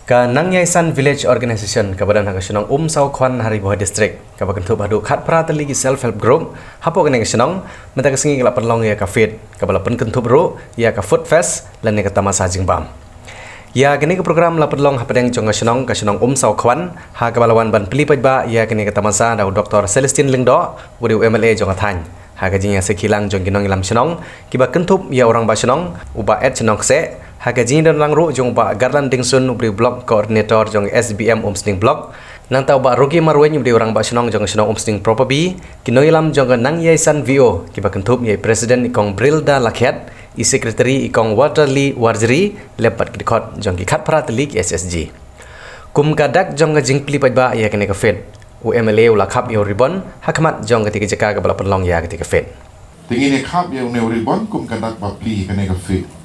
Ka Nang Yayasan Village Organization kabadan hakasunong Sau Kwan Haribuha District kabakan tu badu khat pratali self help group hapo kene kasunong meta kasingi kala penlong ya ka fit kabala pen kentu bro ya ka food fest lan ne ka tamasa jingbam ya kene ka program la penlong hapadeng jong kasunong Sau Kwan ha kabalawan ban pelipaj ba ya kene ka tamasa da Dr. Celestine Lingdo wudi MLA jong athan ha ka jinya sekilang jong ginong ilam sunong kiba kentup ya orang ba sunong uba et sunong se Hagajin dan langru jong ba Garland Dingsun ubri blog koordinator jong SBM Umsning blog nang tau ba Rogi Marwen ubri orang ba senong jong senong Umsning property kinoilam jong Nang Yayasan VO kiba kentup ye presiden ikong Brilda Lakhet i secretary ikong Waterly Warjri lepat kidikot jong khat pratalik SSG kum kadak jong jing plipaj ba ya kene ka fet UMLA ula khap yo ribon hakmat jong ketika jeka ka bala penlong ya ketika fet tingine khap yo ne ribon kum kadak ba pli kene ka fet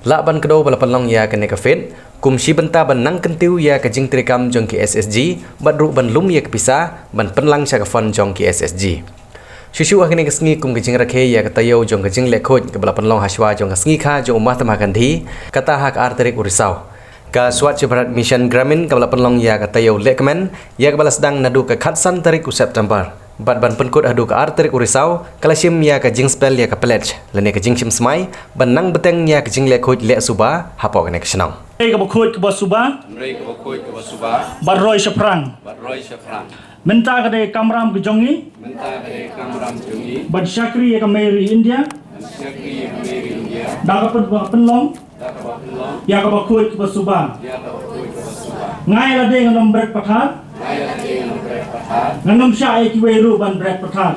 Laban kedua bala penlong ya kene ka fet kum si benta ban nang kentiu ya ka jing trikam jong ki SSG badru ban lum ya kepisa ban penlang sya ka fon jong ki SSG Shushu akene ka sngi kum ka jing rakhe ya ka tayo jong ka jing lekhoj ka bala penlong haswa jong ka sngi kha jong umah tamah gandhi kata hak arterik urisau ka Swachh Bharat Mission Gramin ka bala penlong ya ka tayo lekmen ya ka bala sedang nadu ka khatsan tarik September Bat ban penkut adu ke arterik urisau kalasim ya ke jing spell ya ke pelech lene ke jing sim smai ban nang beteng ya ke jing le khoj le suba hapo kene ke senang Rei ke bokoj ke suba bat roi seprang minta ke de kamram ke jongi bat syakri ya ke meri India dak ke penlong ya ke bokoj ke suba ngai la de ngom brek pathat Nganum sya ikiweru ban brek pathat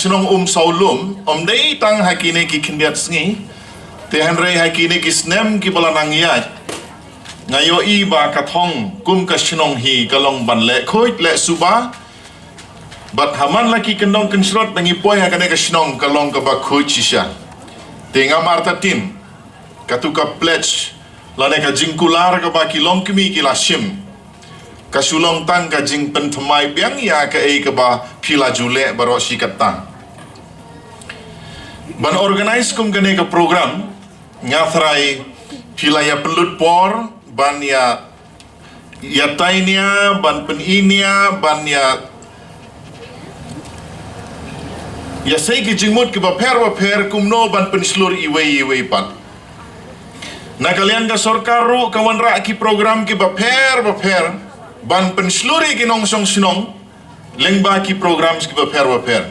kasunong saulum dei tang hakine ki kindiat sngi te henry hakine ki snem ki balanang ya ngayo i ba kathong kasunong hi kalong ban le khoi le suba bat haman laki kendong kensrot bangi poi hakane kasunong kalong ka ba khoi chisha te ngamar tatin katuka pledge lane ka jingkular ka ba kilong kimi kilasim kasulong tang ka jing pentemai biang ya ka ka ba pila jule baro sikatang ban organize kum gane ka program ngathrai pila ya pelut por ban ya tainia ban peninia ban ya sei ki jingmut ki ba per kum no ban penslur iwe pat na kalian ka sorkar ru kawan ra ki program ki ba per ban pensluri ki nong song sinong lengba ki program ki ba per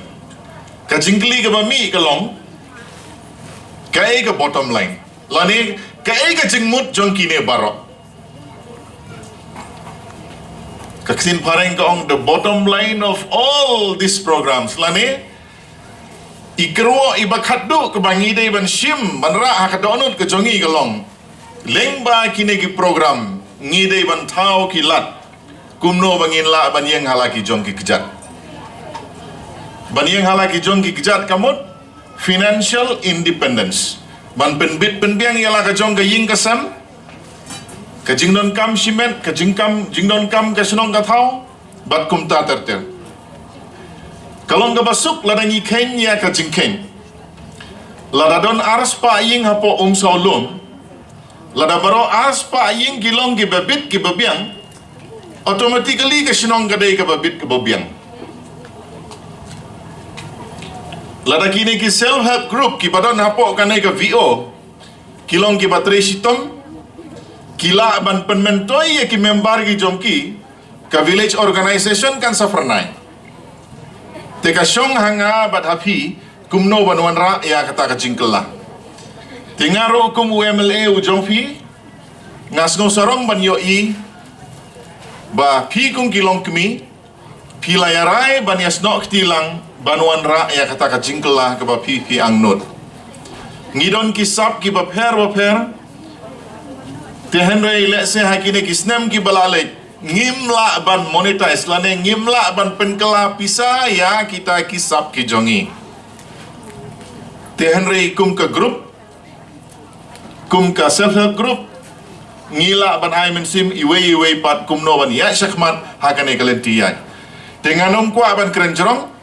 ka jingkli ka ba mi ka long ka ka bottom line lani ka jingmut jong kine baro ka ksin pareng ka ong the bottom line of all these programs lani ikro ibakhatdu ka bangi dei ban shim ban ra ka donut ka jongi ka long lengba kine ki program ngidei ban thau ki lat kumno bangin la banyeng halaki jong ki kejat banyeng halaki jong ki kejat kamut financial independence ban penbit penbiang yala ka jong ka ying kasam ka jingdon kam simen ka jingdon kam ka sunong ka thau bat kum ta tertel kalong ka basuk ladangi kenya ka jingkeng ladadon ars pa ying hapo saulum ladabaro ars pa ying gilong ki babit ki babiang automatically ka sinong kadai ka babit ka babiang lada kini ki self help group ki badan hapo kanai ka VO kilong ki baterai sitom kila ban penmentoi ya ki member ki jongki ka village organization kan safernai te ka syong hanga bat hapi kumno banwan ra ya kata ka jingkela tingaro kum UMLA u jongpi ngasno sarong ban yo i ba pi kung kilong kemi pi layarai ban yasnok tilang banuan ra ya kata ka jingkela ke ba pi angnut ngidon kisap ki ba per te henry le se hakine kisnem ki balale ngimla ban monetize lane ngimla ban penkela pisa ya kita kisap ki jongi te henry kum ka group kum ka self help group ngila ban ai mensim iwe pat kumno ban ya syakmat hakane kalentian tenganom kwa ban kerenjrong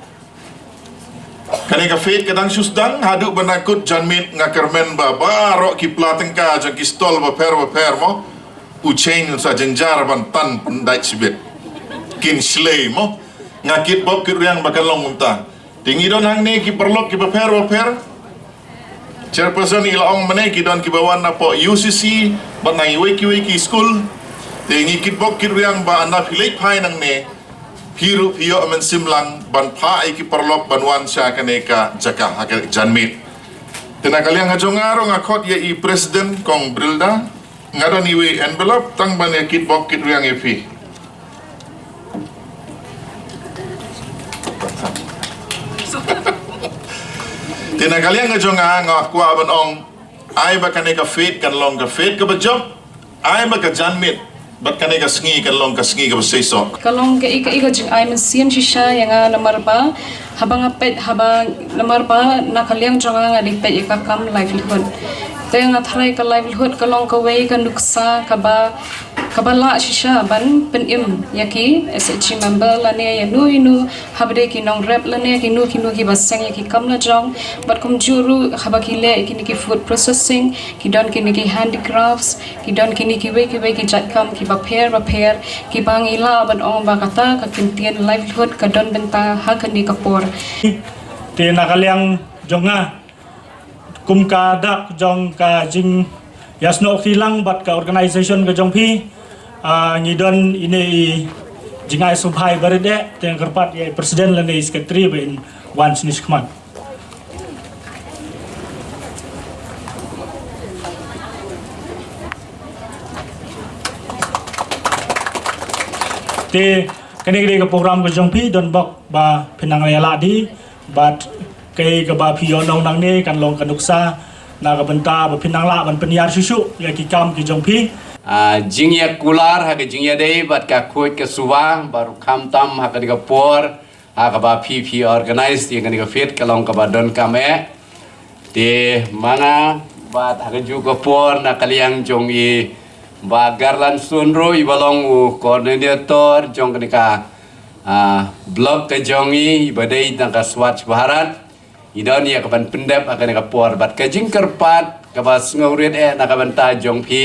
kane ka faith kadang susdang haduk banakut janmit ngakermen ba baro ki platengka jang ki stol ba per mo uchain sa jenjar ban tan pendai sibet kin slay mo ngakit bob kiryang bakalong umta tingidon hang ne ki perlok ki ba per chairperson ilaong mane ki don ki bawan na po UCC banai wiki school tingi kitbok kiryang ba anda pilih pai nang ne hiru hiyo amen simlang ban pa ki perlok banwan sya kaneka jaka hakal janmit tinakaliang ngajongaro ngakot ya i president kong brilda ngadon iwe envelope tang ban ya kitbok kiryang epi tina kalian ngajong ngak kwa ban ong ai ba kaneka faith kan long ka faith ka ba job ai ba ka janmit bat kaneka sngi kan long ka sngi ka ba seso kalong ka ika jing ai men sian shisha yang namar ba habang apet habang namar ba na kaliang jonga ngadi pet ika kam livelihood te nga thrai ka livelihood kalong ka way ka nuksa ka ba kabala shisha ban penim yaki SHG member lane ya nu habde ki nong rep lane ki nu ki baseng yaki kamla jong bat kum juru habaki le ki food processing ki don ki handicrafts ki don ki we ki jatkam ki pair ki bangila ban ong ba kata ka kintian livelihood ka don benta ha ka ni kapor te nakaliang jonga kum ka dak jong ka jing yasno tilang bat ka organization ka jong pi ngidon ini jingai subhai barede teng kerpat ya presiden lane sekretari ben wan sinis kman te kene ke program ko jongpi don bok ba penang yala di bat kay kaba piyo nang ni kan long kanuksa na kabenta ba pinang la ban penyar susu ya ki kam ki jong pi jingya kular ha ke jingya dei bat ka khoi ke suwa baru kham tam ha ka diga por ha ka ba pp organize yang ka fit ka long ka ba don kame te manga bat ha ju ko por na kaliang jong i ba garlan sunro i balong u coordinator jong ka blog ke jong i badai na ka swatch baharat idon ya ka ban pendep akan ka por bat ka jing kerpat ka ba ngaurit na ka ban ta jong pi